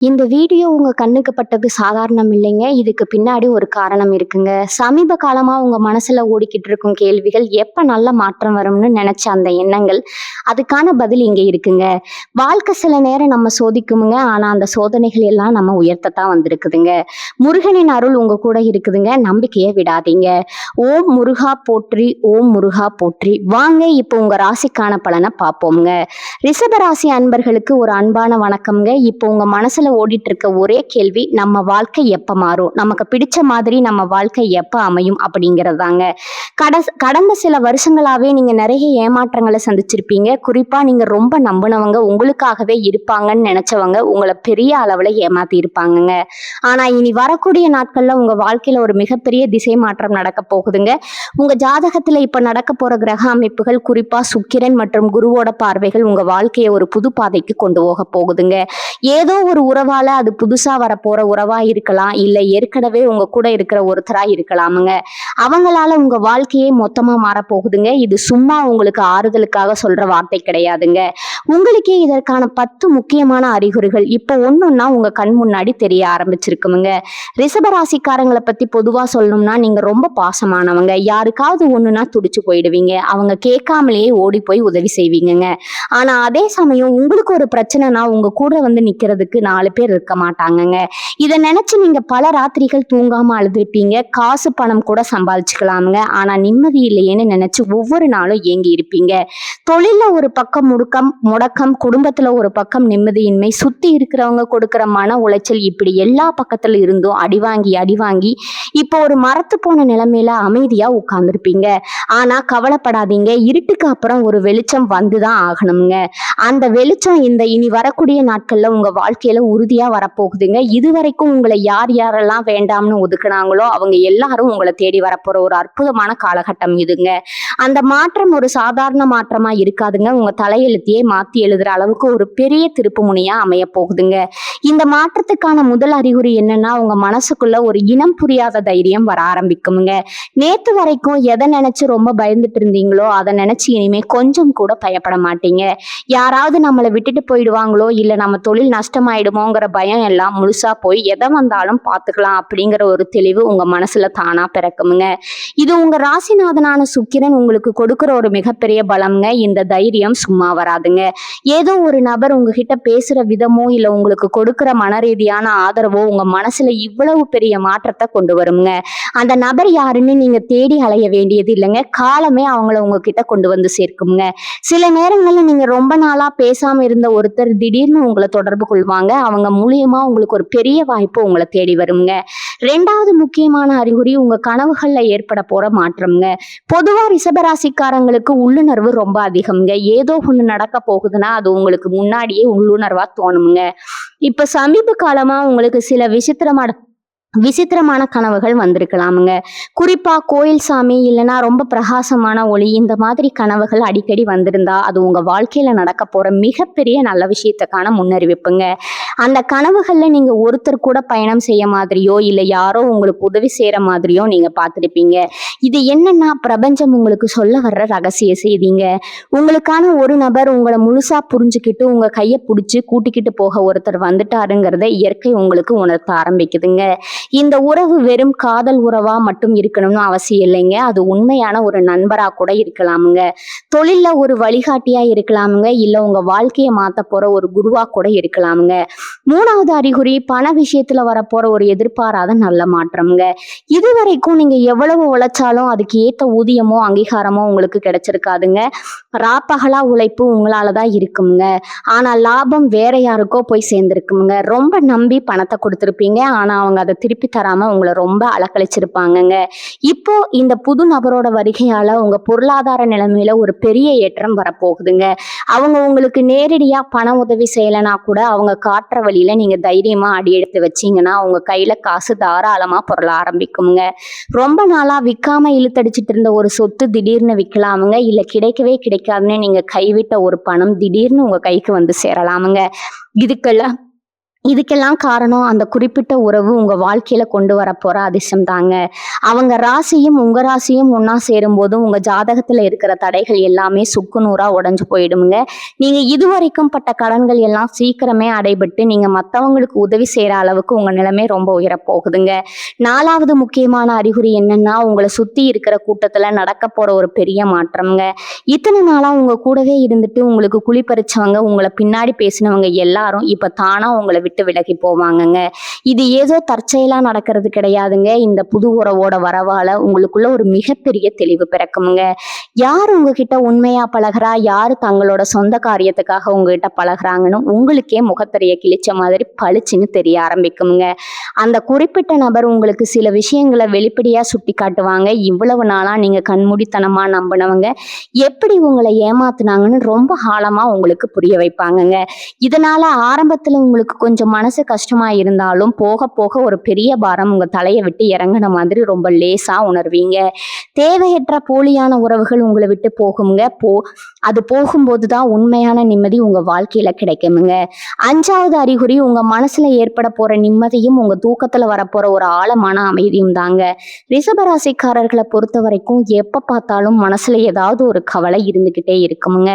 இந்த வீடியோ உங்க கண்ணுக்கு பட்டது சாதாரணம் இல்லைங்க. இதுக்கு பின்னாடி ஒரு காரணம் இருக்குங்க. சமீப காலமா உங்க மனசுல ஓடிக்கிட்டு இருக்கும் கேள்விகள், எப்ப நல்ல மாற்றம் வரும்னு நினைச்ச அந்த எண்ணங்கள், அதுக்கான பதில் இங்க இருக்குங்க. வாழ்க்கை சில நேரம் நம்ம சோதிக்குமுங்க. ஆனா அந்த சோதனைகள் எல்லாம் நம்ம உயர்த்தத்தான் வந்திருக்குதுங்க. முருகனின் அருள் உங்க கூட இருக்குதுங்க. நம்பிக்கையை விடாதீங்க. ஓம் முருகா போற்றி, ஓம் முருகா போற்றி. வாங்க இப்போ உங்க ராசிக்கான பலனை பார்ப்போம்ங்க. ரிஷப ராசி அன்பர்களுக்கு ஒரு அன்பான வணக்கம்ங்க. இப்போ உங்க மனசுல ஓடிட்டு இருக்க ஒரே கேள்வி, நம்ம வாழ்க்கை எப்ப மாறும், நமக்கு பிடிச்ச மாதிரி நம்ம வாழ்க்கை எப்ப அமையும் அப்படிங்கிறதாங்க. கடந்த சில வருஷங்களாவே நீங்க நிறைய ஏமாற்றங்களை சந்திச்சிருப்பீங்க. குறிப்பா நீங்க ரொம்ப நம்பினவங்க, உங்களுக்காகவே இருப்பாங்கன்னு நினைச்சவங்க உங்களை பெரிய அளவுல ஏமாத்தி இருப்பாங்கங்க. ஆனா இனி வரக்கூடிய நாட்கள்ல உங்க வாழ்க்கையில ஒரு மிகப்பெரிய திசை மாற்றம் நடக்க போகுதுங்க. உங்க ஜாதகத்துல இப்ப நடக்க போற கிரக அமைப்புகள், குறிப்பா சுக்கிரன் மற்றும் குருவோட பார்வைகள் உங்க வாழ்க்கையை ஒரு புது பாதைக்கு கொண்டு போக போகுதுங்க. ஏதோ ஒரு உறவால, அது புதுசா வரப்போற உறவா இருக்கலாம், இல்ல ஏற்கனவே உங்க கூட இருக்கிற ஒருத்தரா இருக்கலாமுங்க. அவங்களால உங்க வாழ்க்கையே மொத்தமா மாறப்போகுதுங்க. இது சும்மா உங்களுக்கு ஆறுதலுக்காக சொல்ற வார்த்தை கிடையாதுங்க. உங்களுக்கே இதற்கான 10 முக்கியமான அறிகுறிகள் இப்ப ஒன்னொன்னா உங்க கண் முன்னாடி தெரிய ஆரம்பிச்சிருக்குமுங்க. ரிஷபராசிக்காரங்களை பத்தி பொதுவா சொல்லணும்னா, நீங்க ரொம்ப பாசமானவங்க. யாருக்காவது ஒண்ணுன்னா துடிச்சு போயிடுவீங்க. அவங்க கேட்காமலேயே ஓடி போய் உதவி செய்வீங்கங்க. ஆனா அதே சமயம் உங்களுக்கு ஒரு பிரச்சனைனா உங்க கூட வந்து நிக்கிறதுக்கு 4 பேர் இருக்க மாட்டாங்கங்க. இதை நினைச்சு நீங்க பல ராத்திரிகள் தூங்காம அழுதுருப்பீங்க. காசு பணம் கூட சம்பாதிச்சுக்கலாமுங்க. ஆனா நிம்மதி இல்லையேன்னு நினைச்சு ஒவ்வொரு நாளும் ஏங்கி இருப்பீங்க. தொழில ஒரு பக்கம் முடக்கம், குடும்பத்துல ஒரு பக்கம் நிம்மதியின்மை, சுத்தி இருக்கிறவங்க கொடுக்கிற மன உளைச்சல், இப்படி எல்லா பக்கத்துல இருந்தும் அடிவாங்கி இப்போ ஒரு மரத்து போன நிலைமையில அமைதியா உட்கார்ந்துருப்பீங்க. ஆனா கவலைப்படாதீங்க, இருட்டுக்கு அப்புறம் ஒரு வெளிச்சம் வந்துதான் ஆகணுங்க. அந்த வெளிச்சம் இந்த இனி வரக்கூடிய நாட்கள்ல உங்க வாழ்க்கையில உறுதியா வரப்போகுதுங்க. இதுவரைக்கும் உங்களை யார் யாரெல்லாம் வேண்டாம்னு ஒதுக்குனாங்களோ அவங்க எல்லாரும் உங்களை தேடி வரப்போற ஒரு அற்புதமான காலகட்டம் இதுங்க. அந்த மாற்றம் ஒரு சாதாரண மாற்றமா இருக்காதுங்க. உங்க தலையெழுத்தையே மாத்தி எழுதுற அளவுக்கு ஒரு பெரிய திருப்பு முனையா அமைய போகுதுங்க. இந்த மாற்றத்துக்கான முதல் அறிகுறி என்னன்னா, உங்க மனசுக்குள்ள ஒரு இனம் புரியாத தைரியம் வர ஆரம்பிக்குமுங்க. நேத்து வரைக்கும் எதை நினைச்சு ரொம்ப பயந்துட்டு இருந்தீங்களோ அதை நினைச்சு இனிமே கொஞ்சம் கூட பயப்பட மாட்டீங்க. யாராவது நம்மளை விட்டுட்டு போயிடுவாங்களோ, இல்ல நம்ம தொழில் நஷ்டமாயிடுமோங்கிற பயம் எல்லாம் முழுசா போய் எதை வந்தாலும் பார்த்துக்கலாம் அப்படிங்கிற ஒரு தெளிவு உங்க மனசுல தானா பிறக்குமுங்க. இது உங்க ராசிநாதனான சுக்கிரன் உங்களுக்கு கொடுக்கிற ஒரு மிகப்பெரிய பலம்ங்க. இந்த தைரியம் சும்மா வராதுங்க. ஏதோ ஒரு நபர் உங்ககிட்ட பேசுற விதமோ, இல்ல உங்களுக்கு கொடுக்கிற மன ரீதியான ஆதரவோ உங்க மனசுல இவ்வளவு பெரிய மாற்றத்தை கொண்டு வருங்க. அந்த நபர் யாருன்னு நீங்க தேடி அலைய வேண்டியது இல்லைங்க. காலமே அவங்கள உங்ககிட்ட கொண்டு வந்து சேர்க்குங்க. சில நேரங்கள்ல நீங்க ரொம்ப நாளா பேசாம இருந்த ஒருத்தர் திடீர்னு உங்களை தொடர்பு கொள்வாங்க. அவங்க மூலியமா உங்களுக்கு ஒரு பெரிய வாய்ப்பு உங்களை தேடி வருங்க. 2வது முக்கியமான அறிகுறி, உங்க கனவுகள்ல ஏற்பட போற மாற்றம்ங்க. பொதுவா ரிஷபராசிக்காரங்களுக்கு உள்ளுணர்வு ரொம்ப அதிகம்ங்க. ஏதோ ஒண்ணு நடக்க போகுதுன்னா அது உங்களுக்கு முன்னாடியே உள்ளுணர்வா தோணுங்க. இப்ப சமீப காலமா உங்களுக்கு சில விசித்திரமான கனவுகள் வந்திருக்கலாமுங்க. குறிப்பா கோயில் சாமி, இல்லைன்னா ரொம்ப பிரகாசமான ஒளி, இந்த மாதிரி கனவுகள் அடிக்கடி வந்திருந்தா அது உங்க வாழ்க்கையில நடக்க போற மிகப்பெரிய நல்ல விஷயத்துக்கான முன்னறிவிப்புங்க. அந்த கனவுகள்ல நீங்க ஒருத்தர் கூட பயணம் செய்ய மாதிரியோ, இல்ல யாரோ உங்களுக்கு உதவி செய்யற மாதிரியோ நீங்க பார்த்திருப்பீங்க. இது என்னன்னா, பிரபஞ்சம் உங்களுக்கு சொல்ல வர்ற ரகசிய செய்திங்க. உங்களுக்கான ஒரு நபர் உங்களை முழுசா புரிஞ்சுக்கிட்டு உங்க கையை பிடிச்சு கூட்டிக்கிட்டு போக ஒருத்தர் வந்துட்டாருங்கிறத இயற்கை உங்களுக்கு உணர்த்த ஆரம்பிக்குதுங்க. இந்த உறவு வெறும் காதல் உறவா மட்டும் இருக்கணும்னு அவசியம் இல்லைங்க. அது உண்மையான ஒரு நண்பரா கூட இருக்கலாமுங்க. தொழில்ல ஒரு வழிகாட்டியா இருக்கலாமுங்க. இல்ல உங்க வாழ்க்கையை மாத்த போற ஒரு குருவா கூட இருக்கலாமுங்க. 3வது அறிகுறி, பண விஷயத்துல வரப்போற ஒரு எதிர்பாராத நல்ல மாற்றம்ங்க. இதுவரைக்கும் நீங்க எவ்வளவு உழைச்சாலும் அதுக்கு ஏத்த ஊதியமோ அங்கீகாரமோ உங்களுக்கு கிடைச்சிருக்காதுங்க. ராப்பகலா உழைப்பு உங்களாலதான் இருக்குங்க. ஆனா லாபம் வேற யாருக்கோ போய் சேர்ந்திருக்குங்க. ரொம்ப நம்பி பணத்தை கொடுத்திருப்பீங்க. ஆனா அவங்க அதை திருப்பி தராம உங்களை ரொம்ப அலக்கழிச்சிருப்பாங்கங்க. இப்போ இந்த புது நபரோட வருகையால உங்க பொருளாதார நிலைமையில ஒரு பெரிய ஏற்றம் வரப்போகுதுங்க. அவங்க உங்களுக்கு நேரடியா பண உதவி செய்யலைன்னா கூட அவங்க காட்டுற வழியில நீங்க தைரியமா அடி எடுத்து வச்சீங்கன்னா உங்க கையில காசு தாராளமா பொருள ஆரம்பிக்குங்க. ரொம்ப நாளா விற்காம இழுத்தடிச்சிட்டு இருந்த ஒரு சொத்து திடீர்னு விற்கலாமுங்க. இல்ல கிடைக்கவே கிடைக்காதுன்னு நீங்க கைவிட்ட ஒரு பணம் திடீர்னு உங்க கைக்கு வந்து சேரலாமுங்க. இதுக்கெல்லாம் இதுக்கெல்லாம் காரணம் அந்த குறிப்பிட்ட உறவு உங்க வாழ்க்கையில கொண்டு வரப்போற அதிர்ஷ்டம் தாங்க. அவங்க ராசியும் உங்க ராசியும் ஒண்ணா சேரும்போது உங்க ஜாதகத்துல இருக்கிற தடைகள் எல்லாமே சுக்கு நூறா உடைஞ்சு போயிடுமுங்க. நீங்க இதுவரைக்கும் பட்ட கடன்கள் எல்லாம் சீக்கிரமே அடைபட்டு நீங்க மத்தவங்களுக்கு உதவி செய்யற அளவுக்கு உங்க நிலைமை ரொம்ப உயரப் போகுதுங்க. 4வது முக்கியமான அறிகுறி என்னன்னா, உங்களை சுத்தி இருக்கிற கூட்டத்துல நடக்க போற ஒரு பெரிய மாற்றம்ங்க. இத்தனை நாளா உங்க கூடவே இருந்துட்டு உங்களுக்கு குழிப்பறிச்சவங்க, உங்களை பின்னாடி பேசினவங்க எல்லாரும் இப்ப தானா உங்களை விட்டு விலகி போவாங்கங்க. இது ஏதோ தற்செயலா நடக்கிறது கிடையாதுங்க. இந்த புது உறவோட வரவால உங்களுக்குள்ள ஒரு மிகப்பெரிய தெளிவு பிறக்குமுங்க. யார் உங்ககிட்ட உண்மையா பழகுறா, யாரு தங்களோட சொந்த காரியத்துக்காக உங்ககிட்ட பழகுறாங்கன்னு உங்களுக்கே முகத்திரைய கிழிச்ச மாதிரி பளிச்சுன்னு தெரிய ஆரம்பிக்குமுங்க. அந்த குறிப்பிட்ட நபர் உங்களுக்கு சில விஷயங்களை வெளிப்படையா சுட்டி காட்டுவாங்க. இவ்வளவு நாளா நீங்க கண்மூடித்தனமா நம்பினவங்க எப்படி உங்களை ஏமாத்துனாங்கன்னு ரொம்ப ஆழமா உங்களுக்கு புரிய வைப்பாங்கங்க. இதனால ஆரம்பத்துல உங்களுக்கு கொஞ்சம் மனசு கஷ்டமா இருந்தாலும் போக போக ஒரு பெரிய பாரம் உங்க தலையை விட்டு இறங்கின மாதிரி ரொம்ப லேசா உணர்வீங்க. தேவையற்ற போலியான உறவுகள் உங்களை விட்டு போகுங்க. அது போகும்போதுதான் உண்மையான நிம்மதி உங்க வாழ்க்கையில கிடைக்குமுங்க. 5வது அறிகுறி, உங்க மனசுல ஏற்பட போற நிம்மதியும் உங்க தூக்கத்துல வரப்போற ஒரு ஆழமான அமைதியும் தாங்க. ரிஷபராசிக்காரர்களை பொறுத்த வரைக்கும் எப்ப பார்த்தாலும் மனசுல ஏதாவது ஒரு கவலை இருந்துகிட்டே இருக்குமுங்க.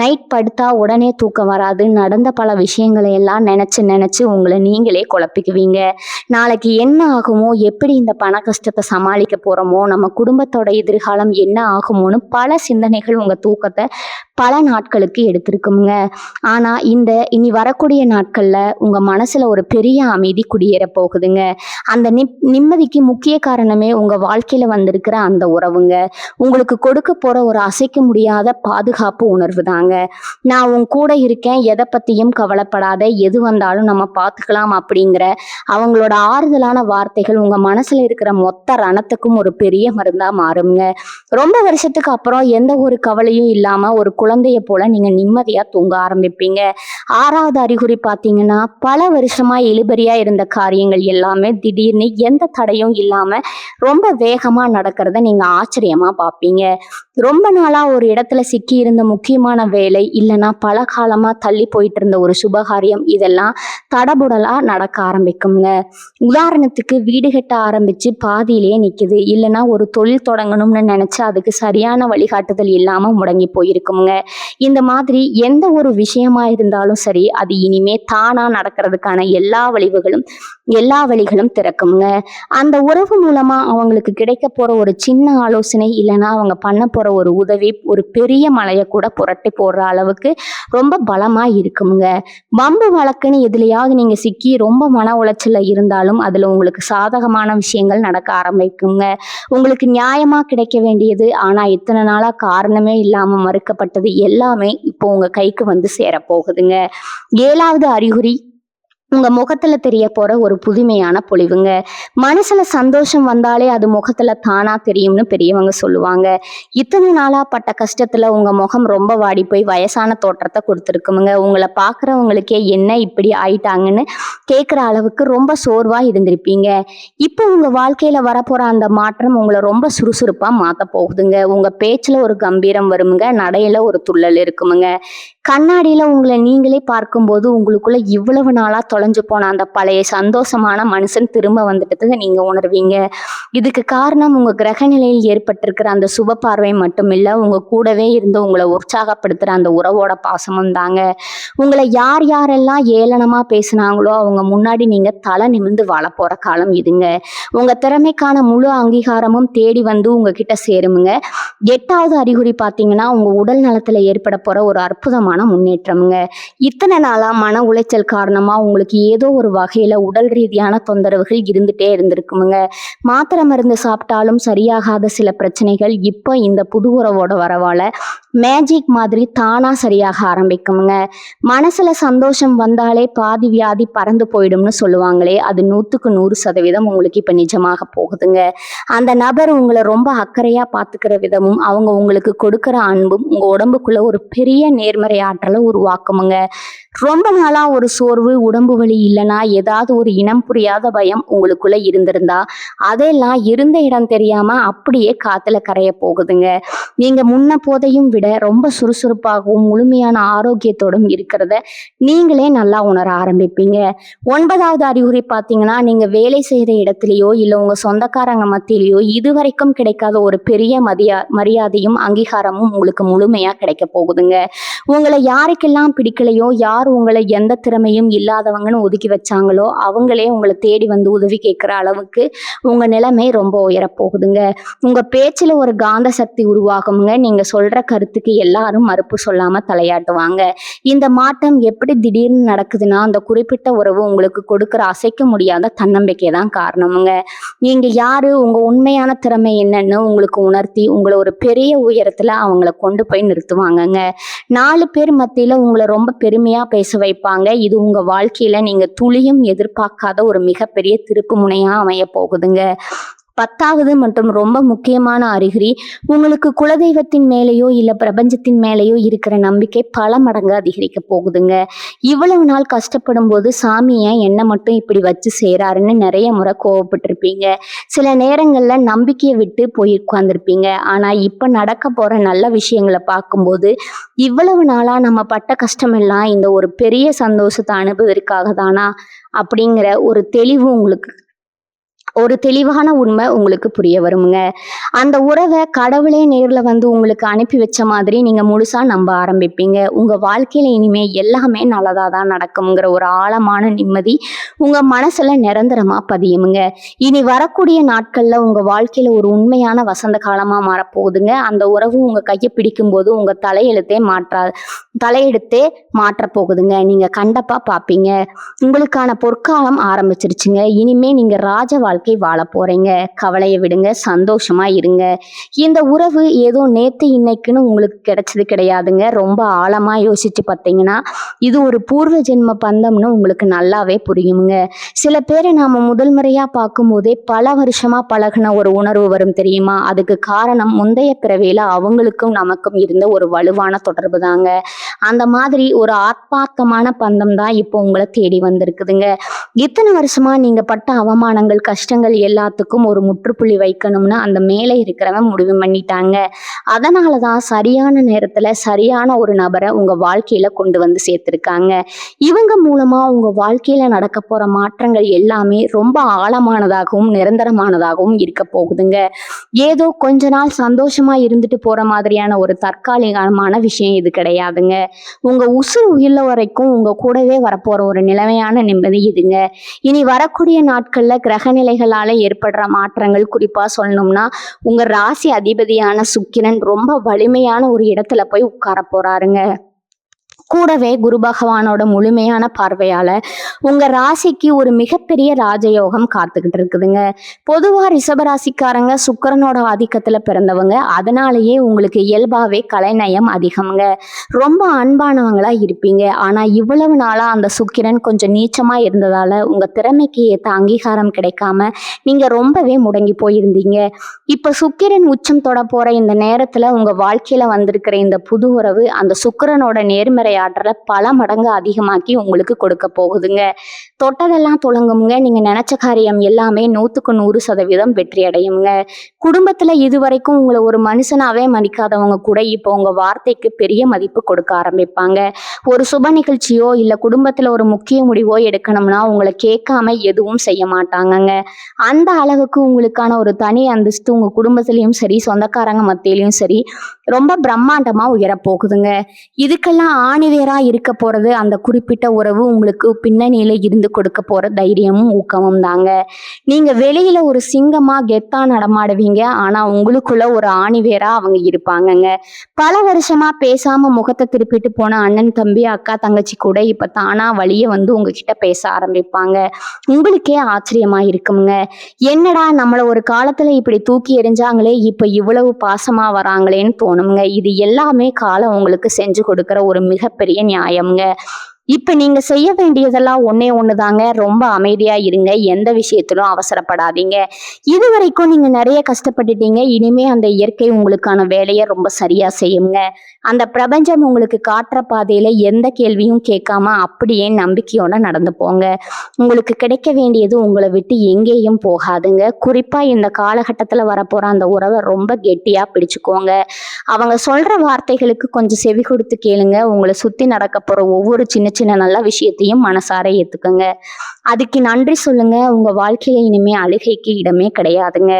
நைட் படுத்தா உடனே தூக்கம் வராது. நடந்த பல விஷயங்களை எல்லாம் நினைச்சு உங்களை நீங்களே குழப்பிக்குவீங்க. நாளைக்கு என்ன ஆகுமோ, எப்படி இந்த பண கஷ்டத்தை சமாளிக்க போறோமோ, நம்ம குடும்பத்தோட எதிர்காலம் என்ன ஆகுமோன்னு பல சிந்தனைகள் உங்க தூக்கத்தை பல நாட்களுக்கு எடுத்திருக்குங்க. ஆனா இனி வரக்கூடிய நாட்கள்ல உங்க மனசுல ஒரு பெரிய அமைதி குடியேற போகுதுங்க. அந்த நிம்மதிக்கு முக்கிய காரணமே உங்க வாழ்க்கையில வந்திருக்கிற அந்த உறவுங்க. உங்களுக்கு கொடுக்க போற ஒரு அசைக்க முடியாத பாதுகாப்பு உணர்வு தாங்க. நான் உன் கூட இருக்கேன், எதை பத்தியும் கவலைப்படாத, எது வந்தாலும் நம்ம பார்த்துக்கலாம் அப்படிங்கிற அவங்களோட ஆறுதலான வார்த்தைகள் உங்க மனசுல இருக்கிற மொத்த ரணத்துக்கும் ஒரு பெரிய மருந்தா மாறுங்க. ரொம்ப வருஷத்துக்கு அப்புறம் எந்த ஒரு கவலையும் இல்லாம ஒரு குழந்தைய போல நீங்க நிம்மதியா தூங்க ஆரம்பிப்பீங்க. 6வது அறிகுறி பாத்தீங்கன்னா, பல வருஷமா இழுபறியா இருந்த காரியங்கள் எல்லாமே திடீர்னு எந்த தடையும் இல்லாம ரொம்ப வேகமா நடக்கிறத நீங்க ஆச்சரியமா பார்ப்பீங்க. ரொம்ப நாளா ஒரு இடத்துல சிக்கி இருந்த முக்கியமான வேலை, இல்லைன்னா பல காலமா தள்ளி போயிட்டு இருந்த ஒரு சுபகாரியம், இதெல்லாம் தடபுடலா நடக்க ஆரம்பிக்குங்க. உதாரணத்துக்கு வீடு கட்ட ஆரம்பிச்சு பாதியிலேயே நிக்குது, இல்லைன்னா ஒரு தொழில் தொடங்கணும்னு நினைச்சு அதுக்கு சரியான வழிகாட்டுதல் இல்லாம முடங்கி போயிருக்குங்க. இந்த மாதிரி எந்த ஒரு விஷயமா இருந்தாலும் சரி, அது இனிமே தானா நடக்கிறதுக்கான எல்லா வழிகளும் திறக்குங்க. அந்த உறவு மூலமா அவங்களுக்கு கிடைக்க போற ஒரு சின்ன ஆலோசனை, இல்லைன்னா அவங்க பண்ண போற ஒரு உதவி ஒரு பெரிய மலையை கூட புரட்டி போடுற அளவுக்கு ரொம்ப பலமா இருக்குங்க. வம்பு வழக்குன்னு எதுலையாவது நீங்க சிக்கி ரொம்ப மன உளைச்சல்ல இருந்தாலும் அதுல உங்களுக்கு சாதகமான விஷயங்கள் நடக்க ஆரம்பிக்குங்க. உங்களுக்கு நியாயமா கிடைக்க வேண்டியது, ஆனா இத்தனை நாளா காரணமே இல்லாம மறுக்கப்பட்டது எல்லாமே இப்போ உங்க கைக்கு வந்து சேரப்போகுதுங்க. 7வது அறிகுறி, உங்க முகத்துல தெரிய போற ஒரு புதுமையான பொலிவுங்க. மனசுல சந்தோஷம் வந்தாலே அது முகத்துல தானா தெரியும்னு பெரியவங்க சொல்லுவாங்க. இத்தனை நாளா பட்ட கஷ்டத்துல உங்க முகம் ரொம்ப வாடி போய் வயசான தோற்றத்தை கொடுத்துருக்குமுங்க. உங்களை பாக்குறவங்களுக்கே என்ன இப்படி ஆயிட்டாங்கன்னு கேட்குற அளவுக்கு ரொம்ப சோர்வா இருந்திருப்பீங்க. இப்போ உங்க வாழ்க்கையில வரப்போற அந்த மாற்றம் உங்களை ரொம்ப சுறுசுறுப்பா மாத்த போகுதுங்க. உங்க பேச்சுல ஒரு கம்பீரம் வருமுங்க, நடையில ஒரு துள்ளல் இருக்குமுங்க. கண்ணாடியில உங்களை நீங்களே பார்க்கும்போது உங்களுக்குள்ள இவ்வளவு நாளா தொலைஞ்சு போன அந்த பழைய சந்தோஷமான மனுஷன் திரும்ப வந்துட்டதை நீங்க உணர்வீங்க. இதுக்கு காரணம் உங்க கிரக நிலையில் ஏற்பட்டிருக்கிற அந்த சுப பார்வை மட்டும் இல்ல, உங்க கூடவே இருந்து உங்களை உற்சாகப்படுத்துற அந்த உறவோட பாசமும் தாங்க. உங்களை யாரெல்லாம் ஏளனமா பேசினாங்களோ அவங்க முன்னாடி நீங்க தலை நிமிர்ந்து வாழ போற காலம் இதுங்க. உங்க திறமைக்கான முழு அங்கீகாரமும் தேடி வந்து உங்ககிட்ட சேருமுங்க. 8வது அறிகுறி பாத்தீங்கன்னா, உங்க உடல் நலத்துல ஏற்பட போற ஒரு அற்புதமான முன்னேற்றம்ங்க. இத்தனை நாளா மன உளைச்சல் காரணமா உங்களுக்கு ஏதோ ஒரு வகையில உடல் ரீதியான தொந்தரவுகள் இருந்துட்டே இருந்திருக்குமுங்க. மாத்திரை மருந்து சாப்பிட்டாலும் சரியாகாத சில பிரச்சனைகள் இப்போ இந்த புது உறவோட வரவால மேஜிக் மாதிரி தானா சரியாக ஆரம்பிக்குமுங்க. மனசுல சந்தோஷம் வந்தாலே பாதி வியாதி பறந்து போயிடும்னு சொல்லுவாங்களே, அது 100க்கு 100% உங்களுக்கு இப்ப நிஜமாக போகுதுங்க. அந்த நபர் உங்களை ரொம்ப அக்கறையா பாத்துக்கிற விதமும் அவங்க உங்களுக்கு கொடுக்கிற அன்பும் உங்க உடம்புக்குள்ள ஒரு பெரிய நேர்மறை ஆற்றலை உருவாக்குமுங்க. ரொம்ப நாளா ஒரு சோர்வு, உடம்பு மார்பு வலி இல்லைன்னா ஏதாவது ஒரு இனம் புரியாத பயம் உங்களுக்குள்ள இருந்திருந்தா அதெல்லாம் இருந்த இடம் தெரியாம அப்படியே காத்துல கரைய போகுதுங்க. நீங்க முன்ன போதையும் விட ரொம்ப சுறுசுறுப்பாகவும் முழுமையான ஆரோக்கியத்தோடும் இருக்கிறத நீங்களே நல்லா உணர ஆரம்பிப்பீங்க. 9வது அறிகுறி பார்த்தீங்கன்னா, நீங்க வேலை செய்யற இடத்துலயோ இல்ல உங்க சொந்தக்காரங்க மத்தியிலயோ இதுவரைக்கும் கிடைக்காத ஒரு பெரிய மரியாதையும் அங்கீகாரமும் உங்களுக்கு முழுமையா கிடைக்க போகுதுங்க. உங்களை யாருக்கெல்லாம் பிடிக்கலையோ, யார் உங்களை எந்த திறமையும் இல்லாதவங்கன்னு ஒதுக்கி வச்சாங்களோ அவங்களே உங்களை தேடி வந்து உதவி கேட்கிற அளவுக்கு உங்க நிலைமை ரொம்ப உயரப்போகுதுங்க. உங்க பேச்சுல ஒரு காந்த சக்தி உருவாகுங்க. நீங்க சொல்ற கருத்துக்கு எல்லாரும் மறுப்பு சொல்லாம தலையாட்டுவாங்க. இந்த மாற்றம் எப்படி திடீர்னு நடக்குதுன்னா, அந்த குறிப்பிட்ட உறவு உங்களுக்கு கொடுக்கிற அசைக்க முடியாத தன்னம்பிக்கை தான் காரணமுங்க. நீங்க யாரு, உங்க உண்மையான திறமை என்னன்னு உங்களுக்கு உணர்த்தி உங்களை ஒரு பெரிய உயரத்துல அவங்கள கொண்டு போய் நிறுத்துவாங்கங்க. 4 பேர் மத்தியில உங்களை ரொம்ப பெருமையா பேச வைப்பாங்க. இது உங்க வாழ்க்கையில நீங்க துளியும் எதிர்பார்க்காத ஒரு மிகப்பெரிய திருப்பு முனையா அமைய போகுதுங்க. 10வது மற்றும் ரொம்ப முக்கியமான அறிகுறி, உங்களுக்கு குலதெய்வத்தின் மேலேயோ இல்ல பிரபஞ்சத்தின் மேலேயோ இருக்கிற நம்பிக்கை பல மடங்கு அதிகரிக்க போகுதுங்க. இவ்வளவு நாள் கஷ்டப்படும் போது சாமி ஏன் என்ன மட்டும் இப்படி வச்சு செய்றாருன்னு நிறைய முறை கோவப்பட்டிருப்பீங்க. சில நேரங்கள்ல நம்பிக்கையை விட்டு போய் உட்கார்ந்துருப்பீங்க. ஆனா இப்ப நடக்க போற நல்ல விஷயங்களை பார்க்கும்போது இவ்வளவு நாளா நம்ம பட்ட கஷ்டமெல்லாம் இந்த ஒரு பெரிய சந்தோஷத்தை அனுபவிற்காக தானா அப்படிங்கிற ஒரு தெளிவான உண்மை உங்களுக்கு புரிய வருங்க. அந்த உறவை கடவுளே நேர்ல வந்து உங்களுக்கு அனுப்பி வச்ச மாதிரி நீங்க முழுசா நம்ப ஆரம்பிப்பீங்க. உங்க வாழ்க்கையில இனிமே எல்லாமே நல்லதா தான் நடக்குங்கிற ஒரு ஆழமான நிம்மதி உங்க மனசுல நிரந்தரமா பதியுமுங்க. இனி வரக்கூடிய நாட்கள்ல உங்க வாழ்க்கையில ஒரு உண்மையான வசந்த காலமா மாறப்போகுதுங்க. அந்த உறவு உங்க கையை பிடிக்கும் போது உங்க தலையெடுத்தே மாற்ற போகுதுங்க. நீங்க கண்டப்பா பாப்பீங்க. உங்களுக்கான பொற்காலம் ஆரம்பிச்சிருச்சுங்க. இனிமே நீங்க ராஜ வாழ்க்கை வாழ போறீங்க. கவலையை விடுங்க, சந்தோஷமா இருங்க. இந்த உறவு ஏதோ நேத்து இன்னைக்குன்னு உங்களுக்கு கிடைச்சது கிடையாதுங்க. ரொம்ப ஆழமா யோசிச்சு பார்த்தீங்கன்னா இது ஒரு பூர்வ ஜென்ம பந்தம்னு உங்களுக்கு நல்லாவே புரியுங்க. சில பேரை நாம முதல் முறையா பார்க்கும்போதே பல வருஷமா பழகின ஒரு உணர்வு வரும் தெரியுமா? அதுக்கு காரணம் முந்தைய பிறவியில அவங்களுக்கும் நமக்கும் இருந்த ஒரு வலுவான தொடர்பு தாங்க. அந்த மாதிரி ஒரு ஆத்மார்த்தமான பந்தம் தான் இப்போ உங்களை தேடி வந்திருக்குதுங்க. இத்தனை வருஷமா நீங்க பட்ட அவமானங்கள், கஷ்டங்கள் எல்லாத்துக்கும் ஒரு முற்றுப்புள்ளி வைக்கணும்னு அந்த மேலே இருக்கிறவன் முடிவு பண்ணிட்டாங்க. அதனாலதான் சரியான நேரத்துல சரியான ஒரு நபரை உங்க வாழ்க்கையில கொண்டு வந்து சேர்த்திருக்காங்க. இவங்க மூலமா உங்க வாழ்க்கையில நடக்க போற மாற்றங்கள் எல்லாமே ரொம்ப ஆழமானதாகவும் நிரந்தரமானதாகவும் இருக்க போகுதுங்க. ஏதோ கொஞ்ச நாள் சந்தோஷமா இருந்துட்டு போற மாதிரியான ஒரு தற்காலிகமான விஷயம் இது கிடையாதுங்க. உங்க உசுறு உயிர்ல வரைக்கும் உங்க கூடவே வரப்போற ஒரு நிலைமையான நிம்மதி இதுங்க. இனி வரக்கூடிய நாட்கள்ல கிரக நிலைகளால ஏற்படுற மாற்றங்கள் குறிப்பா சொல்லணும்னா, உங்க ராசி அதிபதியான சுக்கிரன் ரொம்ப வலிமையான ஒரு இடத்துல போய் உட்கார போறாருங்க. கூடவே குரு பகவானோட முழுமையான பார்வையால உங்க ராசிக்கு ஒரு மிகப்பெரிய ராஜயோகம் காத்துக்கிட்டு இருக்குதுங்க. பொதுவா ரிஷபராசிக்காரங்க சுக்கிரனோட ஆதிக்கத்துல பிறந்தவங்க. அதனாலேயே உங்களுக்கு இயல்பாவே கலைநயம் அதிகம்ங்க. ரொம்ப அன்பானவங்களா இருப்பீங்க. ஆனா இவ்வளவு நாளா அந்த சுக்கிரன் கொஞ்சம் நீச்சமா இருந்ததால உங்க திறமைக்கு ஏத்த அங்கீகாரம் கிடைக்காம நீங்க ரொம்பவே முடங்கி போயிருந்தீங்க. இப்ப சுக்கிரன் உச்சம் தொட போற இந்த நேரத்துல உங்க வாழ்க்கையில வந்திருக்கிற இந்த புது உறவு அந்த சுக்கிரனோட நேர்மறை ஆற்றலை பல மடங்கு அதிகமாக்கி உங்களுக்கு கொடுக்க போகுதுங்க. தொட்டதெல்லாம் தொடங்குங்க. நீங்க நினைச்ச காரியம் எல்லாமே 100% வெற்றி அடையுங்க. குடும்பத்துல இதுவரைக்கும் உங்களை ஒரு மனுஷனாவே மதிக்காதவங்க கூட இப்போ உங்க வார்த்தைக்கு பெரிய மதிப்பு கொடுக்க ஆரம்பிப்பாங்க. ஒரு சுப நிகழ்ச்சியோ இல்ல குடும்பத்துல ஒரு முக்கிய முடிவோ எடுக்கணும்னா உங்களை கேட்காம எதுவும் செய்ய மாட்டாங்கங்க. அந்த அளவுக்கு உங்களுக்கான ஒரு தனி அந்தஸ்து உங்க குடும்பத்திலயும் சரி, சொந்தக்காரங்க மத்தியிலையும் சரி ரொம்ப பிரம்மாண்டமா உயரப்போகுதுங்க. இதுக்கெல்லாம் ஆணிவேரா இருக்க போறது அந்த குறிப்பிட்ட உறவு உங்களுக்கு பின்னணியில இருந்து கொடுக்க போற தைரியமும் ஊக்கமும் தாங்க. நீங்க வெளியில ஒரு சிங்கமா கெத்தா நடமாடுவீங்க. ஆனா உங்களுக்குள்ள ஒரு ஆணிவேரா அவங்க இருப்பாங்கங்க. பல வருஷமா பேசாம முகத்தை திருப்பிட்டு போன அண்ணன், தம்பி, அக்கா, தங்கச்சி கூட இப்ப தானா வழிய வந்து உங்ககிட்ட பேச ஆரம்பிப்பாங்க. உங்களுக்கே ஆச்சரியமா இருக்குங்க. என்னடா நம்மள ஒரு காலத்துல இப்படி தூக்கி எறிஞ்சாங்களே, இப்ப இவ்வளவு பாசமா வராங்களேன்னு தோணுங்க. இது எல்லாமே காலம் உங்களுக்கு செஞ்சு கொடுக்கிற ஒரு மிகப்பெரிய நியாயம்ங்க. இப்ப நீங்க செய்ய வேண்டியதெல்லாம் ஒண்ணே ஒண்ணுதாங்க. ரொம்ப அமைதியா இருங்க. எந்த விஷயத்திலும் அவசரப்படாதீங்க. இதுவரைக்கும் நீங்க நெறைய கஷ்டப்பட்டுட்டீங்க. இனிமே அந்த இயற்கை உங்களுக்கான வேலைய ரொம்ப சரியா செய்யுங்க. அந்த பிரபஞ்சம் உங்களுக்கு காட்டுற பாதையில எந்த கேள்வியும் கேட்காம அப்படியே நம்பிக்கையோட நடந்து போங்க. உங்களுக்கு கிடைக்க வேண்டியது உங்கள விட்டு எங்கேயும் போகாதுங்க. குறிப்பா இந்த காலகட்டத்துல வரப்போற அந்த உறவ ரொம்ப கெட்டியா பிடிச்சுக்கோங்க. அவங்க சொல்ற வார்த்தைகளுக்கு கொஞ்சம் செவி கொடுத்து கேளுங்க. உங்கள சுத்தி நடக்க போற ஒவ்வொரு சின்ன சின்ன நல்ல விஷயத்தையும் மனசார ஏத்துக்குங்க. அதுக்கு நன்றி சொல்லுங்க. உங்க வாழ்க்கையில இனிமே அழுகைக்கு இடமே கிடையாதுங்க.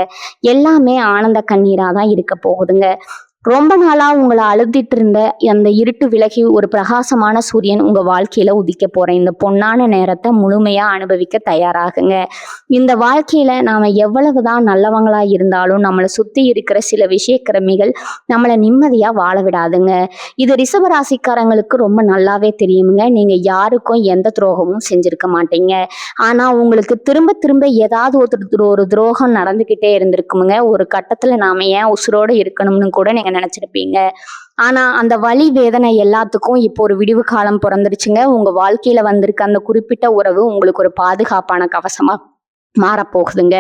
எல்லாமே ஆனந்த கண்ணீரா தான் இருக்க போகுதுங்க. ரொம்ப நாளா உங்கள அழுத்திட்டு இருந்த அந்த இருட்டு விலகி ஒரு பிரகாசமான சூரியன் உங்க வாழ்க்கையில உதிக்க போற இந்த பொன்னான நேரத்தை முழுமையா அனுபவிக்க தயாராகுங்க. இந்த வாழ்க்கையில நாம எவ்வளவுதான் நல்லவங்களா இருந்தாலும் நம்மளை சுத்தி இருக்கிற சில விஷயக்கிரமிகள் நம்மளை நிம்மதியா வாழ விடாதுங்க. இது ரிஷபராசிக்காரங்களுக்கு ரொம்ப நல்லாவே தெரியுமுங்க. நீங்க யாருக்கும் எந்த துரோகமும் செஞ்சிருக்க மாட்டீங்க. ஆனா உங்களுக்கு திரும்ப திரும்ப ஏதாவது ஒரு துரோகம் நடந்துகிட்டே இருந்திருக்குமுங்க. ஒரு கட்டத்துல நாம ஏன் உசுரோட இருக்கணும்னு கூட நீங்க நினைச்சிருப்பீங்க. ஆனா அந்த வலி வேதனை எல்லாத்துக்கும் இப்போ ஒரு விடிவு காலம் பிறந்துருச்சுங்க. உங்க வாழ்க்கையில வந்திருக்க அந்த குறிப்பிட்ட உறவு உங்களுக்கு ஒரு பாதுகாப்பான கவசமா மாறப்போகுதுங்க.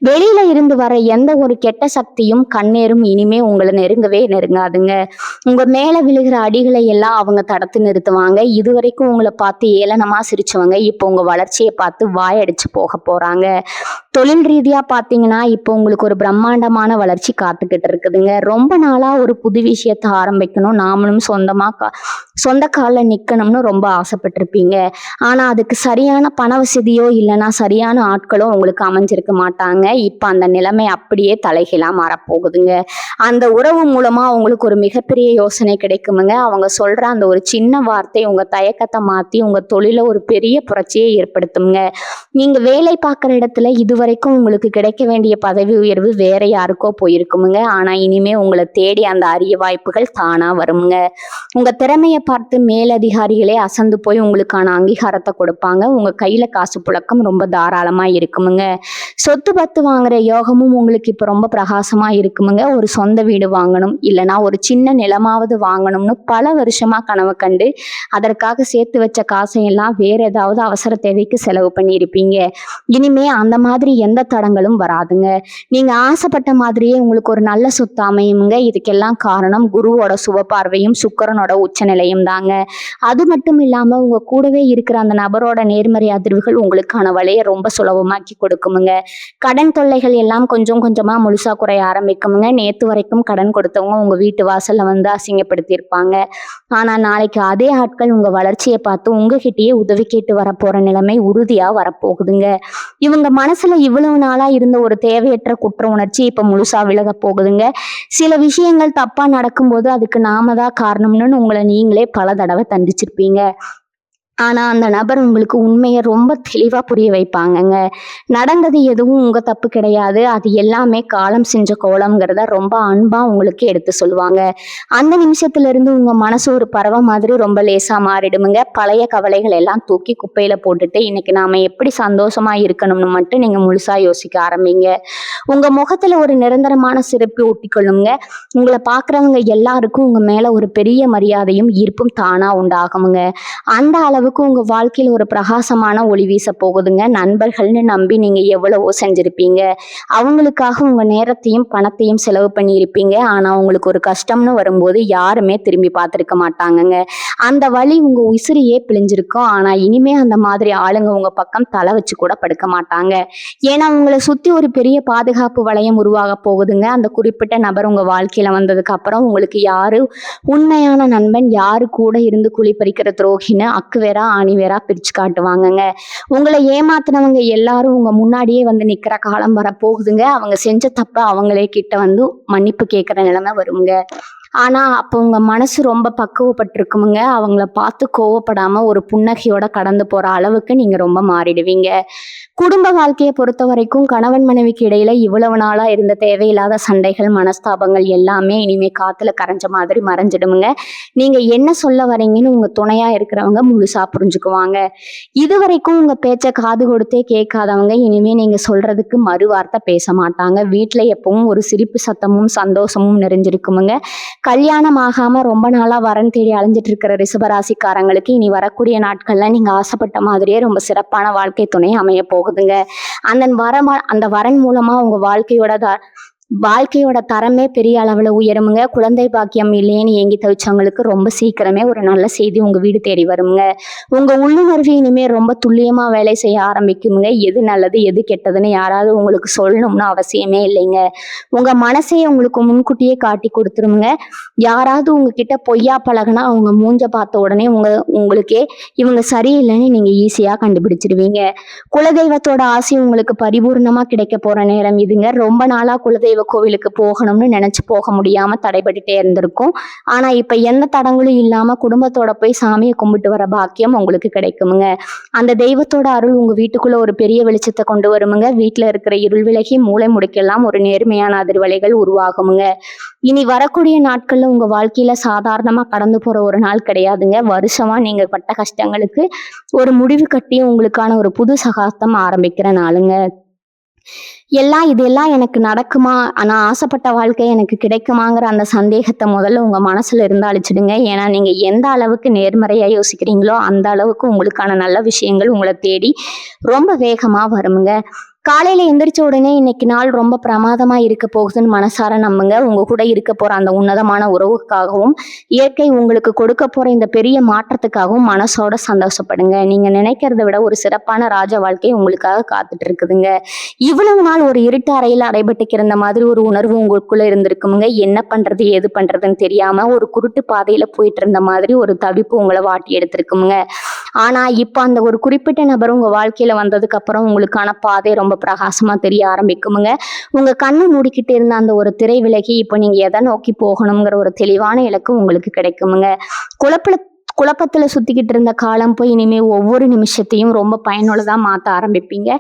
வெளியில இருந்து வர எந்த ஒரு கெட்ட சக்தியும் கண்ணேரும் இனிமே உங்களை நெருங்கவே நெருங்காதுங்க. உங்க மேல விழுகிற அடிகளை எல்லாம் அவங்க தடுத்து நிறுத்துவாங்க. இதுவரைக்கும் உங்களை பார்த்து ஏளனமா சிரிச்சவங்க இப்போ உங்க வளர்ச்சியை பார்த்து வாயடிச்சு போக போறாங்க. தொழில் ரீதியா பாத்தீங்கன்னா இப்போ உங்களுக்கு ஒரு பிரம்மாண்டமான வளர்ச்சி காத்துக்கிட்டு இருக்குதுங்க. ரொம்ப நாளா ஒரு புது விஷயத்த ஆரம்பிக்கணும், நாமளும் சொந்த கால்ல நிக்கணும்னு ரொம்ப ஆசைப்பட்டிருப்பீங்க. ஆனா அதுக்கு சரியான பண வசதியோ இல்லைன்னா சரியான ஆட்களோ உங்களுக்கு அமைஞ்சிருக்க மாட்டாங்க. இப்ப அந்த நிலைமை அப்படியே தலைகீழா மாறப்போகுதுங்க. அந்த உறவு மூலமா உங்களுக்கு ஒரு மிகப்பெரிய யோசனை கிடைக்குமுங்க. அவங்க சொல்ற அந்த ஒரு சின்ன வார்த்தை உங்க தயக்கத்தை மாத்தி உங்க தொழில ஒரு பெரிய புரட்சியை ஏற்படுத்துங்க. நீங்க வேலை பார்க்குற இடத்துல இதுவரைக்கும் உங்களுக்கு கிடைக்க வேண்டிய பதவி உயர்வு வேற யாருக்கோ போயிருக்குமுங்க. ஆனா இனிமே உங்களை தேடி அந்த அரிய வாய்ப்புகள் தானா வருமுங்க. உங்க திறமையை பார்த்து மேலதிகாரிகளே அசந்து போய் உங்களுக்கான அங்கீகாரத்தை கொடுப்பாங்க. உங்க கையில காசு புழக்கம் ரொம்ப தாராளமா இருக்குமுங்க. சொத்து பத்து வாங்குற யோகமும் உங்களுக்கு இப்ப ரொம்ப பிரகாசமா இருக்குமுங்க. ஒரு சொந்த வீடு வாங்கணும் இல்லைன்னா ஒரு சின்ன நிலமாவது வாங்கணும்னு பல வருஷமா கனவு கண்டு அதற்காக சேர்த்து வச்ச காசையெல்லாம் வேற ஏதாவது அவசர தேவைக்கு செலவு பண்ணியிருப்பீங்க. இனிமே அந்த மாதிரி எந்த தடங்களும் வராதுங்க. நீங்க ஆசைப்பட்ட மாதிரியே உங்களுக்கு ஒரு நல்ல சொத்து அமையுங்க. இதுக்கெல்லாம் காரணம் குருவோட சுப பார்வையும் சுக்கிரனோட உச்ச நிலையும் தாங்க. அது மட்டும் இல்லாம உங்க கூடவே இருக்கிற அந்த நபரோட நேர்மறை அதிர்வுகள் உங்களுக்கான வழியை ரொம்ப சுலபமாக்கி கொடுக்குமுங்க. கடன் தொல்லைகள் எல்லாம் கொஞ்சம் கொஞ்சமா முழுசா குறைய ஆரம்பிக்குமுங்க. நேத்து வரைக்கும் கடன் கொடுத்தவங்க உங்க வீட்டு வாசல்ல வந்து அசிங்கப்படுத்தி இருப்பாங்க. ஆனா நாளைக்கு அதே ஆட்கள் உங்க வளர்ச்சியை பார்த்து உங்ககிட்டயே உதவி கேட்டு வரப்போற நிலைமை உறுதியா வரப்போகுதுங்க. இவங்க மனசுல இவ்வளவு நாளா இருந்த ஒரு தேவையற்ற குற்ற உணர்ச்சி இப்ப முழுசா விலக போகுதுங்க. சில விஷயங்கள் தப்பா நடக்கும்போது அதுக்கு நாம தான் காரணம்னு உங்களை நீங்களே பல தடவை தண்டிச்சிருப்பீங்க. ஆனா அந்த நபர் உங்களுக்கு உண்மையை ரொம்ப தெளிவா புரிய வைப்பாங்கங்க. நடந்தது எதுவும் உங்க தப்பு கிடையாது, அது எல்லாமே காலம் செஞ்ச கோலம்ங்கிறத ரொம்ப அன்பா உங்களுக்கு எடுத்து சொல்லுவாங்க. அந்த நிமிஷத்துல இருந்து உங்க மனசு ஒரு பறவை மாதிரி ரொம்ப லேசா மாறிடுமுங்க. பழைய கவலைகள் எல்லாம் தூக்கி குப்பையில போட்டுட்டு இன்னைக்கு நாம எப்படி சந்தோஷமா இருக்கணும்னு மட்டும் நீங்க முழுசா யோசிக்க ஆரம்பிங்க. உங்க முகத்துல ஒரு நிரந்தரமான சிறப்பு ஒட்டிக்கொள்ளுங்க. உங்களை பாக்குறவங்க எல்லாருக்கும் உங்க மேல ஒரு பெரிய மரியாதையும் ஈர்ப்பும் தானா உண்டாகுமுங்க. அந்த அளவுக்கு உங்க வாழ்க்கையில ஒரு பிரகாசமான ஒளி வீச போகுதுங்க. நண்பர்கள்னு நம்பி நீங்க எவ்வளவோ செஞ்சிருப்பீங்க. அவங்களுக்காக உங்க நேரத்தையும் பணத்தையும் செலவு பண்ணியிருப்பீங்க. ஆனா உங்களுக்கு ஒரு கஷ்டம்னு வரும்போது யாருமே திரும்பி பார்த்திருக்க மாட்டாங்கங்க. அந்த வலி உங்க உசிரியே பிழிஞ்சிருக்கும். ஆனா இனிமே அந்த மாதிரி ஆளுங்க உங்க பக்கம் தலை வச்சு கூட படுக்க மாட்டாங்க. ஏன்னா உங்களை சுத்தி ஒரு பெரிய பாதுகாப்பு வளையம் உருவாக போகுதுங்க. அந்த குறிப்பிட்ட நபர் உங்க வாழ்க்கையில வந்ததுக்கு அப்புறம் உங்களுக்கு யாரு உண்மையான நண்பன், யாரு கூட இருந்து குழி பறிக்கிற துரோகின்னு அக்கு வேறா ஆணி வேறா பிரிச்சு காட்டுவாங்கங்க. உங்களை ஏமாத்தினவங்க எல்லாரும் உங்க முன்னாடியே வந்து நிக்கிற காலம் வர போகுதுங்க. அவங்க செஞ்ச தப்ப அவங்களே கிட்ட வந்து மன்னிப்பு கேட்கிற நிலைமை வருங்க. ஆனா அப்போ உங்க மனசு ரொம்ப பக்குவப்பட்டிருக்குமுங்க. அவங்கள பார்த்து கோவப்படாம ஒரு புன்னகையோட கடந்து போற அளவுக்கு நீங்க ரொம்ப மாறிடுவீங்க. குடும்ப வாழ்க்கையை பொறுத்த வரைக்கும் கணவன் மனைவிக்கு இடையில இவ்வளவு நாளா இருந்த தேவையில்லாத சண்டைகள் மனஸ்தாபங்கள் எல்லாமே இனிமே காத்துல கரைஞ்ச மாதிரி மறைஞ்சிடுமுங்க. நீங்க என்ன சொல்ல வரீங்கன்னு உங்க துணையா இருக்கிறவங்க முழுசா புரிஞ்சுக்குவாங்க. இது வரைக்கும் உங்க பேச்ச காது கொடுத்தே கேட்காதவங்க இனிமே நீங்க சொல்றதுக்கு மறு வார்த்தை பேச மாட்டாங்க. வீட்டுல எப்பவும் ஒரு சிரிப்பு சத்தமும் சந்தோஷமும் நிறைஞ்சிருக்குமுங்க. கல்யாணம் ஆகாம ரொம்ப நாளா வரன் தேடி அலைஞ்சிட்டு இருக்கிற ரிஷபராசிக்காரங்களுக்கு இனி வரக்கூடிய நாட்கள்ல நீங்க ஆசைப்பட்ட மாதிரியே ரொம்ப சிறப்பான வாழ்க்கை துணை அமைய போகுதுங்க. அந்த வரன் மூலமா உங்க வாழ்க்கையோட தரமே பெரிய அளவுல உயருமுங்க. குழந்தை பாக்கியம் இல்லையேன்னு ஏங்கி தவிச்சவங்களுக்கு ரொம்ப சீக்கிரமே ஒரு நல்ல செய்தி உங்க வீடு தேடி வருங்க. உங்க உள்ளுணர்வு இனிமே ரொம்ப துல்லியமா வேலை செய்ய ஆரம்பிக்குமுங்க. எது நல்லது எது கெட்டதுன்னு யாராவது உங்களுக்கு சொல்லணும்னு அவசியமே இல்லைங்க. உங்க மனசையே உங்களுக்கு முன்கூட்டியே காட்டி கொடுத்துருமுங்க. யாராவது உங்ககிட்ட பொய்யா பழகுனா அவங்க மூஞ்ச பார்த்த உடனே உங்களுக்கே இவங்க சரியில்லைன்னு நீங்க ஈஸியா கண்டுபிடிச்சிருவீங்க. குலதெய்வத்தோட ஆசை உங்களுக்கு பரிபூர்ணமா கிடைக்க போற நேரம் இதுங்க. ரொம்ப நாளா குலதெய்வ கோவிலுக்கு போகணும்னு நினைச்சு போக முடியாம தடைபட்டுட்டே இருந்திருக்கும். ஆனா இப்ப எந்த தடங்களும் இல்லாம குடும்பத்தோட போய் சாமியை கும்பிட்டு வர பாக்கியம் உங்களுக்கு கிடைக்குமுங்க. அந்த தெய்வத்தோட அருள் உங்க வீட்டுக்குள்ள ஒரு பெரிய வெளிச்சத்தை கொண்டு வருமுங்க. வீட்டுல இருக்கிற இருள் விலகி மூளை முடுக்கெல்லாம் ஒரு நேர்மையான அதிர்வலைகள் உருவாகுமுங்க. இனி வரக்கூடிய நாட்கள்ல உங்க வாழ்க்கையில சாதாரணமா கடந்து போற ஒரு நாள் கிடையாதுங்க. வருஷமா நீங்க பட்ட கஷ்டங்களுக்கு ஒரு முடிவு கட்டி உங்களுக்கான ஒரு புது சகாப்தம் ஆரம்பிக்கிற நாளுங்க. இதெல்லாம் எனக்கு நடக்குமா, நான் ஆசைப்பட்ட வாழ்க்கை எனக்கு கிடைக்குமாங்கிற அந்த சந்தேகத்தை முதல்ல உங்க மனசுல இருந்து அழிச்சிடுங்க. ஏன்னா நீங்க எந்த அளவுக்கு நேர்மறையா யோசிக்கிறீங்களோ அந்த அளவுக்கு உங்களுக்கான நல்ல விஷயங்கள் உங்களை தேடி ரொம்ப வேகமா வருமுங்க. காலையில எந்திரிச்ச உடனே இன்னைக்கு நாள் ரொம்ப பிரமாதமா இருக்க போகுதுன்னு மனசார நம்புங்க. உங்க கூட இருக்க போற அந்த உன்னதமான உறவுக்காகவும் இயற்கை உங்களுக்கு கொடுக்க போற இந்த பெரிய மாற்றத்துக்காகவும் மனசோட சந்தோஷப்படுங்க. நீங்க நினைக்கிறத விட ஒரு சிறப்பான ராஜ வாழ்க்கை உங்களுக்காக காத்துட்டு இருக்குதுங்க. இவ்வளவு நாள் ஒரு இருட்டு அறையில அடைபட்டு கிடந்த மாதிரி ஒரு உணர்வு உங்களுக்குள்ள இருந்திருக்குமுங்க. என்ன பண்றது ஏது பண்றதுன்னு தெரியாம ஒரு குருட்டு பாதையில போயிட்டு இருந்த மாதிரி ஒரு தவிப்பு உங்களை வாட்டி எடுத்திருக்குமுங்க. ஆனா இப்ப அந்த ஒரு குறிப்பிட்ட நபர் உங்க வாழ்க்கையில வந்ததுக்கு அப்புறம் உங்களுக்கான பாதை ரொம்ப பிரகாசமா தெரிய ஆரம்பிக்குமுங்க. உங்க கண்ணு மூடிக்கிட்டு இருந்த அந்த ஒரு திரை விலகி இப்ப நீங்க எதை நோக்கி போகணுங்கிற ஒரு தெளிவான இலக்கு உங்களுக்கு கிடைக்குமுங்க. குழப்பத்துல சுத்திக்கிட்டு இருந்த காலம் போய் இனிமே ஒவ்வொரு நிமிஷத்தையும் ரொம்ப பயனுள்ளதா மாத்த ஆரம்பிப்பீங்க.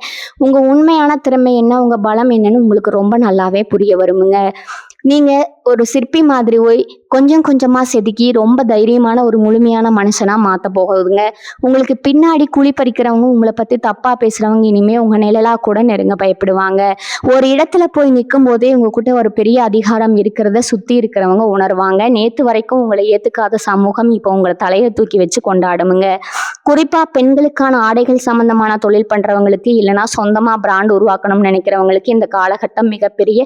உங்க உண்மையான திறமை என்ன, உங்க பலம் என்னன்னு உங்களுக்கு ரொம்ப நல்லாவே புரிய வருமுங்க. நீங்க ஒரு சிற்பி மாதிரி போய் கொஞ்சம் கொஞ்சமா செதுக்கி ரொம்ப தைரியமான ஒரு முழுமையான மனுஷனா மாத்த போகுதுங்க. உங்களுக்கு பின்னாடி குழி பறிக்கிறவங்க, உங்களை பத்தி தப்பா பேசுறவங்க இனிமே உங்க நிழலா கூட நெருங்க பயப்படுவாங்க. ஒரு இடத்துல போய் நிற்கும் போதே உங்ககிட்ட ஒரு பெரிய அதிகாரம் இருக்கிறத சுத்தி இருக்கிறவங்க உணர்வாங்க. நேத்து வரைக்கும் உங்களை ஏத்துக்காத சமூகம் இப்போ உங்களை தலையை தூக்கி வச்சு கொண்டாடுமுங்க. குறிப்பா பெண்களுக்கான ஆடைகள் சம்பந்தமான தொழில் பண்றவங்களுக்கு, இல்லைன்னா சொந்தமா பிராண்ட் உருவாக்கணும்னு நினைக்கிறவங்களுக்கு இந்த காலகட்டம் மிகப்பெரிய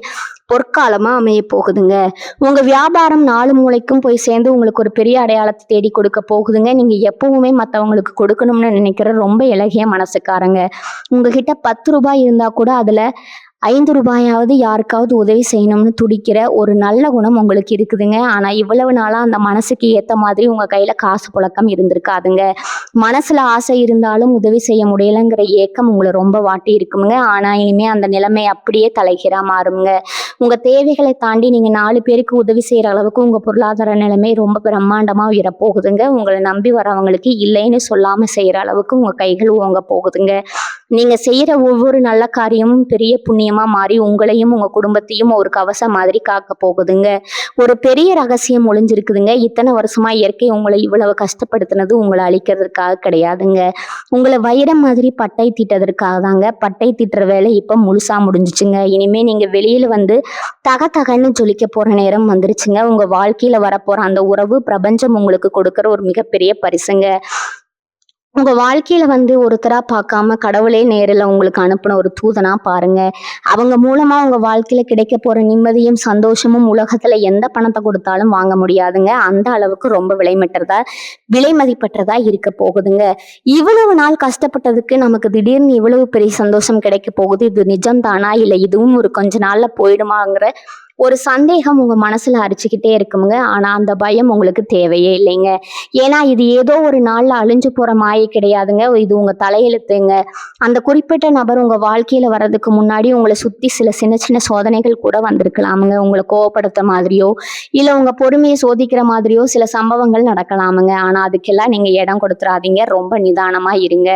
பொற்காலமா அமைய போகுதுங்க. உங்க வியாபாரம் 4 மூலைக்கும் போய் சேர்ந்து உங்களுக்கு ஒரு பெரிய அடையாளத்தை தேடி கொடுக்க போகுதுங்க. நீங்க எப்பவுமே மற்றவங்களுக்கு கொடுக்கணும்னு நினைக்கிற ரொம்ப இலகிய மனசுக்காரங்க. உங்ககிட்ட 10 ரூபாய் இருந்தா கூட அதுல 5 ரூபாயாவது யாருக்காவது உதவி செய்யணும்னு துடிக்கிற ஒரு நல்ல குணம் உங்களுக்கு இருக்குதுங்க. ஆனா இவ்வளவு நாளா அந்த மனசுக்கு ஏத்த மாதிரி உங்க கையில காசு புழக்கம் இருந்திருக்காதுங்க. மனசுல ஆசை இருந்தாலும் உதவி செய்ய முடியலங்கிற ஏக்கம் உங்களை ரொம்ப வாட்டி இருக்குமுங்க. ஆனா இனிமே அந்த நிலைமை அப்படியே தலைகீழா மாறுங்க. உங்க தேவைகளை தாண்டி நீங்க 4 பேருக்கு உதவி செய்யற அளவுக்கு உங்க பொருளாதார நிலைமை ரொம்ப பிரம்மாண்டமா உயர போகுதுங்க. உங்களை நம்பி வரவங்களுக்கு இல்லைன்னு சொல்லாம செய்யற அளவுக்கு உங்க கைகள் ஓங்க போகுதுங்க. நீங்க செய்யற ஒவ்வொரு நல்ல காரியமும் பெரிய புண்ணியமா மாறி உங்களையும் உங்க குடும்பத்தையும் ஒரு கவசம் மாதிரி காக்க போகுதுங்க. ஒரு பெரிய ரகசியம் ஒளிஞ்சிருக்குதுங்க. இத்தனை வருஷமா இயற்கை உங்களை இவ்வளவு கஷ்டப்படுத்தினது உங்களை அழிக்கிறதுக்காக கிடையாதுங்க. உங்களை வைரம் மாதிரி பட்டை தீட்டதற்காக தாங்க. பட்டை தீட்டுற வேலை இப்ப முழுசா முடிஞ்சிச்சுங்க. இனிமே நீங்க வெளியில வந்து தகன்னு ஜொலிக்க போற நேரம் வந்துருச்சுங்க. உங்க வாழ்க்கையில வரப்போற அந்த உறவு பிரபஞ்சம் உங்களுக்கு கொடுக்கிற ஒரு மிகப்பெரிய பரிசுங்க. உங்க வாழ்க்கையில வந்து ஒருத்தரா பார்க்காம கடவுளே நேரில் உங்களுக்கு அனுப்பின ஒரு தூதனா பாருங்க. அவங்க மூலமா உங்க வாழ்க்கையில கிடைக்க போற நிம்மதியும் சந்தோஷமும் உலகத்துல எந்த பணத்தை கொடுத்தாலும் வாங்க முடியாதுங்க. அந்த அளவுக்கு ரொம்ப விலை மதிப்பற்றதா இருக்க போகுதுங்க. இவ்வளவு நாள் கஷ்டப்பட்டதுக்கு நமக்கு திடீர்னு இவ்வளவு பெரிய சந்தோஷம் கிடைக்க போகுது. இது நிஜம் தானா, இல்லை இதுவும் ஒரு கொஞ்ச நாள்ல போயிடுமாங்கிற ஒரு சந்தேகம் உங்க மனசுல அரிச்சுக்கிட்டே இருக்குமுங்க. ஆனா அந்த பயம் உங்களுக்கு தேவையே இல்லைங்க. ஏன்னா இது ஏதோ ஒரு நாள்ல அழிஞ்சு போற மாயை கிடையாதுங்க. இது உங்க தலையெழுத்துங்க. அந்த குறிப்பிட்ட நபர் உங்க வாழ்க்கையில வர்றதுக்கு முன்னாடி உங்களை சுத்தி சில சின்ன சின்ன சோதனைகள் கூட வந்திருக்கலாமுங்க. உங்களை கோவப்படுத்த மாதிரியோ இல்ல உங்க பொறுமையை சோதிக்கிற மாதிரியோ சில சம்பவங்கள் நடக்கலாமுங்க. ஆனா அதுக்கெல்லாம் நீங்க இடம் கொடுத்துறாதீங்க. ரொம்ப நிதானமா இருங்க.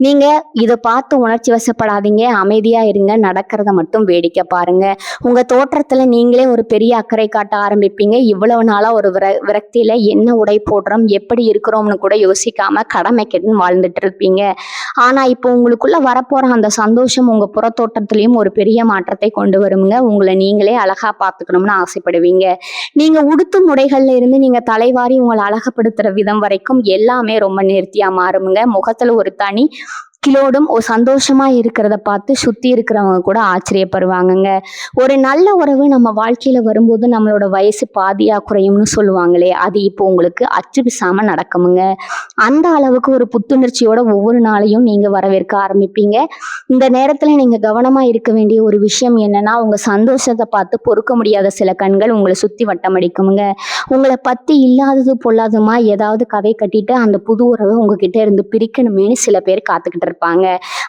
நீங்க இதை பார்த்து உணர்ச்சி வசப்படாதீங்க. அமைதியா இருங்க. நடக்கிறத மட்டும் வேடிக்கை பாருங்க. உங்க தோற்றத்துல நீங்களே ஒரு பெரிய அக்கறை காட்ட ஆரம்பிப்பீங்க. இவ்வளவு நாளா ஒரு விரக்தியில என்ன உடை போடுறோம், எப்படி இருக்கிறோம்னு கூட யோசிக்காம கடமைக்குன்னு வாழ்ந்துட்டு இருப்பீங்க. ஆனா இப்போ உங்களுக்குள்ள வரப்போற அந்த சந்தோஷம் உங்க புறத்தோட்டத்திலயும் ஒரு பெரிய மாற்றத்தை கொண்டு வருங்க. உங்களை நீங்களே அழகா பார்த்துக்கணும்னு ஆசைப்படுவீங்க. நீங்க உடுத்தும் உடைகள்ல இருந்து நீங்க தலைவாரி உங்களை அழகுபடுத்துற விதம் வரைக்கும் எல்லாமே ரொம்ப நேர்த்தியா மாறுமுங்க. முகத்துல ஒரு தனி கிலோடும் ஒரு சந்தோஷமா இருக்கிறத பார்த்து சுத்தி இருக்கிறவங்க கூட ஆச்சரியப்படுவாங்கங்க. ஒரு நல்ல உறவு நம்ம வாழ்க்கையில வரும்போது நம்மளோட வயசு பாதியா குறையும்னு சொல்லுவாங்களே, அது இப்போ உங்களுக்கு அச்சு பிசாம நடக்குமுங்க. அந்த அளவுக்கு ஒரு புத்துணர்ச்சியோட ஒவ்வொரு நாளையும் நீங்க வரவேற்க ஆரம்பிப்பீங்க. இந்த நேரத்துல நீங்க கவனமா இருக்க வேண்டிய ஒரு விஷயம் என்னன்னா, உங்க சந்தோஷத்தை பார்த்து பொறுக்க முடியாத சில கண்கள் உங்களை சுத்தி வட்டம் அடிக்குமுங்க. உங்களை பத்தி இல்லாதது பொல்லாததுமா ஏதாவது கதை கட்டிட்டு அந்த புது உறவை உங்ககிட்ட இருந்து பிரிக்கணுமேனு சில பேர் காத்துக்கிட்டு இருப்பாங்க.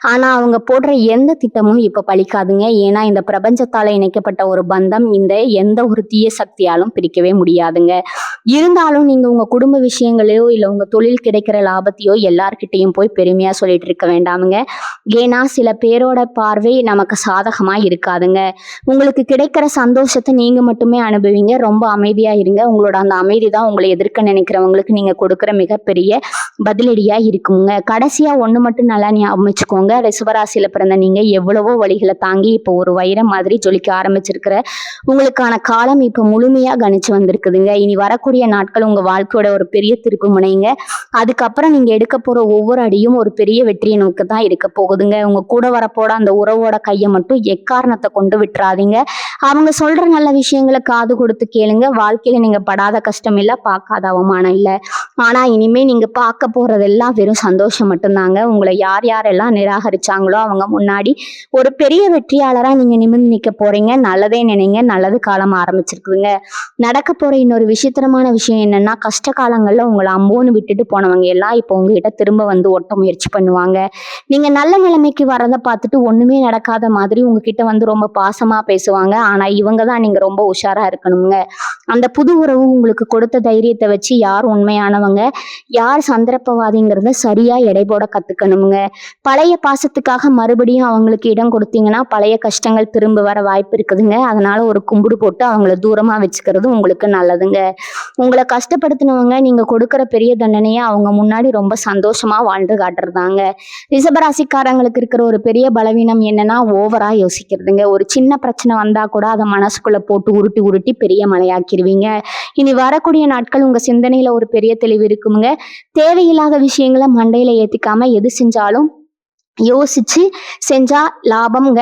ஆனா அவங்க போடுற எந்த திட்டமும் இப்ப பலிக்காதுங்க. ஏன்னா இந்த பிரபஞ்சத்தால இணைக்கப்பட்ட ஒரு பந்தம் இந்த எந்த ஒரு தீய சக்தியாலும் பிரிக்கவே முடியாதுங்க. இருந்தாலும் நீங்க உங்க குடும்ப விஷயங்களையோ இல்ல உங்க தொழில் கிடைக்கிற லாபத்தையோ எல்லார்கிட்டையும் போய் பெருமையா சொல்லிட்டு இருக்க வேண்டாமுங்க. ஏன்னா சில பேரோட பார்வை நமக்கு சாதகமா இருக்காதுங்க. உங்களுக்கு கிடைக்கிற சந்தோஷத்தை நீங்க மட்டுமே அனுபவிங்க. ரொம்ப அமைதியா இருங்க. உங்களோட அந்த அமைதி தான் உங்களை எதிர்க்க நினைக்கிறவங்களுக்கு நீங்க கொடுக்குற மிகப்பெரிய பதிலடியா இருக்குங்க. கடைசியா ஒண்ணு மட்டும் நல்லா ஞாபகம் வச்சுக்கோங்க. ரிஷபராசியில பிறந்த நீங்க எவ்வளவோ வழிகளை தாங்கி இப்போ ஒரு வைரம் மாதிரி ஜொலிக்க ஆரம்பிச்சிருக்கிற உங்களுக்கான காலம் இப்ப முழுமையா கணிச்சு வந்திருக்குதுங்க. இனி வரக்கூடிய நாட்கள் உங்க வாழ்க்கையோட ஒரு பெரிய திருப்பு முனைங்க. அதுக்கப்புறம் நீங்க எடுக்க போற ஒவ்வொரு அடியும் ஒரு பெரிய வெற்றியை நோக்கி தான் இருக்க போகுதுங்க. உங்க கூட வரப்போட அந்த உறவோட கையை மட்டும் எக்காரணத்தை கொண்டு விட்டுறாதீங்க. அவங்க சொல்ற நல்ல விஷயங்களை காது கொடுத்து கேளுங்க. வாழ்க்கையில நீங்க படாத கஷ்டம் இல்ல, பார்க்காத அவமானம் இல்ல. ஆனா இனிமே நீங்க பார்க்க போறதெல்லாம் வெறும் சந்தோஷம் மட்டும்தாங்க. உங்களை யார் யாரெல்லாம் நிராகரிச்சாங்களோ அவங்க முன்னாடி ஒரு பெரிய வெற்றியாளரா நீங்க நிமிர்ந்து நிக்க போறீங்க. நல்லதே நினைங்க. நல்லது காலம் ஆரம்பிச்சிருக்குதுங்க. நடக்க போற இன்னொரு விசித்திரமான விஷயம் என்னன்னா, கஷ்ட காலங்கள்ல உங்களை அம்போன்னு விட்டுட்டு போனவங்க எல்லாம் இப்போ உங்ககிட்ட திரும்ப வந்து ஒட்ட முயற்சி பண்ணுவாங்க. நீங்க நல்ல நிலைமைக்கு வரதை பார்த்துட்டு ஒண்ணுமே நடக்காத மாதிரி உங்ககிட்ட வந்து ரொம்ப பாசமா பேசுவாங்க. ஆனா இவங்க தான் நீங்க ரொம்ப உஷாரா இருக்கணுங்க. அந்த புது உறவு உங்களுக்கு கொடுத்த தைரியத்தை வச்சு யார் உண்மையானவங்க யார் சந்தர்ப்பவாதிங்கிறத சரியா எடை போட கத்துக்கணுங்க. பழைய பாசத்துக்காக மறுபடியும் அவங்களுக்கு இடம் கொடுத்தீங்கன்னா பழைய கஷ்டங்கள் திரும்ப வர வாய்ப்பு இருக்குதுங்க. அதனால ஒரு கும்பிடு போட்டு அவங்கள தூரமா வச்சுக்கிறது உங்களுக்கு நல்லதுங்க. உங்களை கஷ்டப்படுத்தினவங்க நீங்க கொடுக்கிற பெரிய தண்டனையை அவங்க முன்னாடி ரொம்ப சந்தோஷமா வாழ்ந்து காட்டுறதாங்க. ரிஷபராசிக்காரங்களுக்கு இருக்கிற ஒரு பெரிய பலவீனம் என்னன்னா, ஓவரா யோசிக்கிறதுங்க. ஒரு சின்ன பிரச்சனை வந்தா கூட அதை மனசுக்குள்ள போட்டு உருட்டி உருட்டி பெரிய மலையாக்கிடுவீங்க. இனி வரக்கூடிய நாட்கள் உங்க சிந்தனையில ஒரு பெரிய தெளிவு இருக்குங்க. தேவையில்லாத விஷயங்களை மண்டையில ஏத்திக்காம எது செஞ்சாலும் யோசிச்சு செஞ்சா லாபம்ங்க.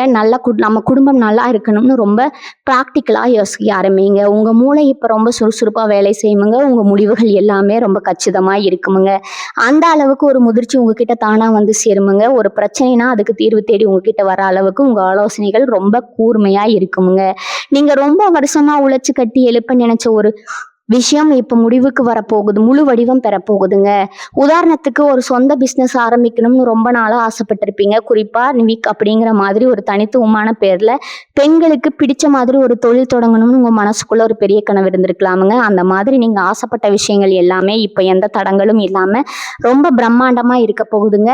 நம்ம குடும்பம் நல்லா இருக்கணும்னு ரொம்ப ப்ராக்டிக்கலா யோசிக்க ஆரம்பிங்க. உங்க மூளை இப்ப ரொம்ப சுறுசுறுப்பா வேலை செய்யுமுங்க. உங்க முடிவுகள் எல்லாமே ரொம்ப கச்சிதமா இருக்குமுங்க. அந்த அளவுக்கு ஒரு முதிர்ச்சி உங்ககிட்ட தானா வந்து சேருமுங்க. ஒரு பிரச்சனைனா அதுக்கு தீர்வு தேடி உங்ககிட்ட வர அளவுக்கு உங்க ஆலோசனைகள் ரொம்ப கூர்மையா இருக்குமுங்க. நீங்க ரொம்ப வருஷமா உழைச்சு கட்டி எழுப்ப நினைச்ச ஒரு விஷயம் இப்ப முடிவுக்கு வரப்போகுது. முழு வடிவம் பெறப்போகுதுங்க. உதாரணத்துக்கு ஒரு சொந்த பிசினஸ் ஆரம்பிக்கணும்னு ரொம்ப நாளா ஆசைப்பட்டிருப்பீங்க. குறிப்பா நிவிக் அப்படிங்கிற மாதிரி ஒரு தனித்துவமான பேர்ல பெண்களுக்கு பிடிச்ச மாதிரி ஒரு தொழில் தொடங்கணும்னு உங்க மனசுக்குள்ள ஒரு பெரிய கனவு இருந்திருக்கலாமுங்க. அந்த மாதிரி நீங்க ஆசைப்பட்ட விஷயங்கள் எல்லாமே இப்ப எந்த தடங்களும் இல்லாம ரொம்ப பிரம்மாண்டமா இருக்க போகுதுங்க.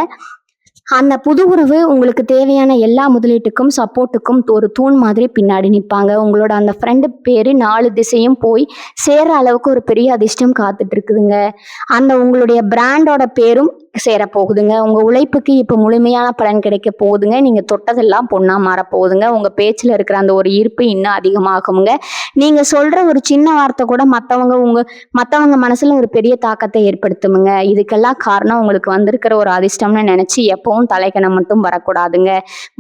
அந்த புது உறவு உங்களுக்கு தேவையான எல்லா முதலீட்டுக்கும் சப்போர்ட்டுக்கும் ஒரு தூண் மாதிரி பின்னாடி நிற்பாங்க. உங்களோட அந்த ஃப்ரெண்டு பேரு 4 திசையும் போய் சேர்ற அளவுக்கு ஒரு பெரிய அதிர்ஷ்டம் காத்துட்டு இருக்குதுங்க. அந்த உங்களுடைய பிராண்டோட பேரும் சேர போகுதுங்க. உங்க உழைப்புக்கு இப்ப முழுமையான பலன் கிடைக்க போகுதுங்க. நீங்க தொட்டதெல்லாம் பொண்ணா மாற போகுதுங்க. உங்க பேச்சுல இருக்கிற அந்த ஒரு ஈர்ப்பு இன்னும் அதிகமாகுங்க. நீங்க சொல்ற ஒரு சின்ன வார்த்தை கூட மத்தவங்க மனசுல ஒரு பெரிய தாக்கத்தை ஏற்படுத்துமுங்க. இதுக்கெல்லாம் காரணம் உங்களுக்கு வந்திருக்கிற ஒரு அதிர்ஷ்டம்னு நினைச்சு எப்பவும் தலைக்கணம் மட்டும் வரக்கூடாதுங்க.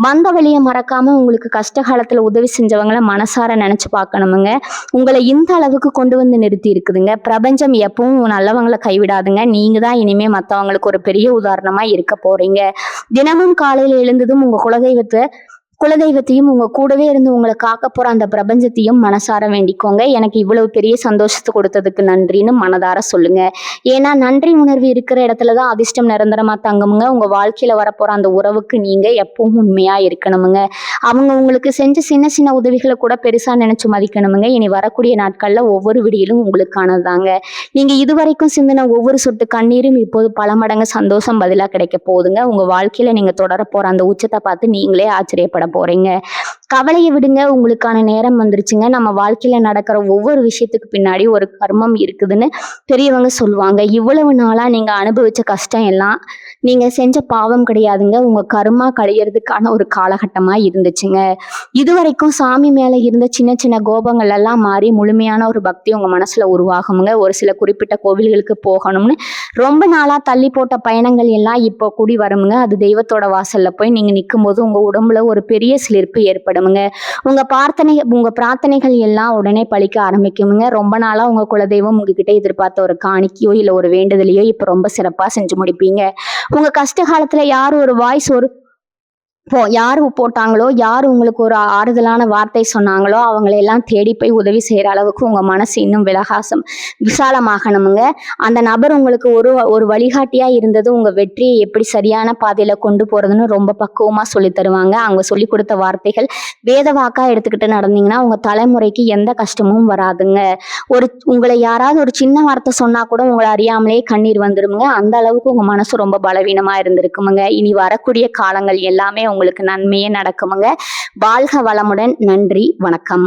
வந்த வழியை மறக்காம உங்களுக்கு கஷ்ட காலத்துல உதவி செஞ்சவங்கள மனசார நினைச்சு பார்க்கணுமுங்க. உங்களை இந்த அளவுக்கு கொண்டு வந்து நிறுத்தி இருக்குதுங்க. பிரபஞ்சம் எப்பவும் நல்லவங்களை கைவிடாதுங்க. நீங்க தான் இனிமே மத்தவங்களுக்கு ஒரு பெரிய உதாரணமா இருக்க போறீங்க. தினமும் காலையில எழுந்ததும் உங்க குலதெய்வத்தையும் உங்க கூடவே இருந்து உங்களை காக்க போற அந்த பிரபஞ்சத்தையும் மனசார வேண்டிக்கோங்க. எனக்கு இவ்வளவு பெரிய சந்தோஷத்தை கொடுத்ததுக்கு நன்றின்னு மனதார சொல்லுங்க. ஏன்னா நன்றி உணர்வு இருக்கிற இடத்துலதான் அதிர்ஷ்டம் நிரந்தரமா தங்குமுங்க. உங்க வாழ்க்கையில வரப்போற அந்த உறவுக்கு நீங்க எப்பவும் உண்மையா இருக்கணுமுங்க. அவங்க உங்களுக்கு செஞ்ச சின்ன சின்ன உதவிகளை கூட பெருசா நினைச்சு மதிக்கணுமுங்க. இனி வரக்கூடிய நாட்கள்ல ஒவ்வொரு விடியிலும் உங்களுக்கானதாங்க. நீங்க இதுவரைக்கும் சிந்தின ஒவ்வொரு சொட்டு கண்ணீரும் இப்போது பல மடங்கு சந்தோஷம் பதிலா கிடைக்க போகுதுங்க. உங்க வாழ்க்கையில நீங்க தொடர போற அந்த உச்சத்தை பார்த்து நீங்களே ஆச்சரியப்பட போறீங்க. கவலைய விடுங்க. உங்களுக்கான நேரம் வந்துருச்சுங்க. நம்ம வாழ்க்கையில நடக்கிற ஒவ்வொரு விஷயத்துக்கு பின்னாடி ஒரு கர்மம் இருக்குதுன்னு பெரியவங்க சொல்லுவாங்க. இவ்வளவு நாளா நீங்க அனுபவிச்ச கஷ்டம் எல்லாம் நீங்க செஞ்ச பாவம் கிடையாதுங்க. உங்க கர்மா கழியறதுக்கான ஒரு காலகட்டமா இருந்துச்சுங்க. இதுவரைக்கும் சாமி மேல இருந்த சின்ன சின்ன கோபங்கள் எல்லாம் மாறி முழுமையான ஒரு பக்தி உங்க மனசுல உருவாகுங்க. ஒரு சில குறிப்பிட்ட கோவில்களுக்கு போகணும்னு ரொம்ப நாளா தள்ளி போட்ட பயணங்கள் எல்லாம் இப்போ கூடி வருமுங்க. அது தெய்வத்தோட வாசல்ல போய் நீங்க நிக்கும்போது உங்க உடம்புல ஒரு பெரிய சிலிர்ப்பு ஏற்படுமுங்க. உங்க பிரார்த்தனைகள் எல்லாம் உடனே பலிக்க ஆரம்பிக்குமுங்க. ரொம்ப நாளா உங்க குலதெய்வம் உங்ககிட்ட எதிர்பார்த்த ஒரு காணிக்கையோ இல்ல ஒரு வேண்டுதலையோ இப்ப ரொம்ப சிறப்பா செஞ்சு முடிப்பீங்க. உங்க கஷ்ட காலத்துல யார் ஒரு வாய்ஸ் ஒரு யாரு போட்டாங்களோ, யாரு உங்களுக்கு ஒரு ஆறுதலான வார்த்தை சொன்னாங்களோ, அவங்கள எல்லாம் தேடி போய் உதவி செய்ற அளவுக்கு உங்க மனசு இன்னும் விசாலமாகணுமுங்க. அந்த நபர் உங்களுக்கு ஒரு வழிகாட்டியா இருந்தது உங்க வெற்றியை எப்படி சரியான பாதையில கொண்டு போறதுன்னு ரொம்ப பக்குவமா சொல்லித் தருவாங்க. அவங்க சொல்லிக் கொடுத்த வார்த்தைகள் வேத வாக்கா எடுத்துக்கிட்டு நடந்தீங்கன்னா, உங்க தலைமுறைக்கு எந்த கஷ்டமும் வராதுங்க. உங்களை யாராவது ஒரு சின்ன வார்த்தை சொன்னா கூட உங்கள அறியாமலே கண்ணீர் வந்துருமுங்க. அந்த அளவுக்கு உங்க மனசு ரொம்ப பலவீனமா இருந்திருக்குமுங்க. இனி வரக்கூடிய காலங்கள் எல்லாமே உங்களுக்கு நன்மையே நடக்குமுங்க. வாழ்க வளமுடன். நன்றி. வணக்கம்.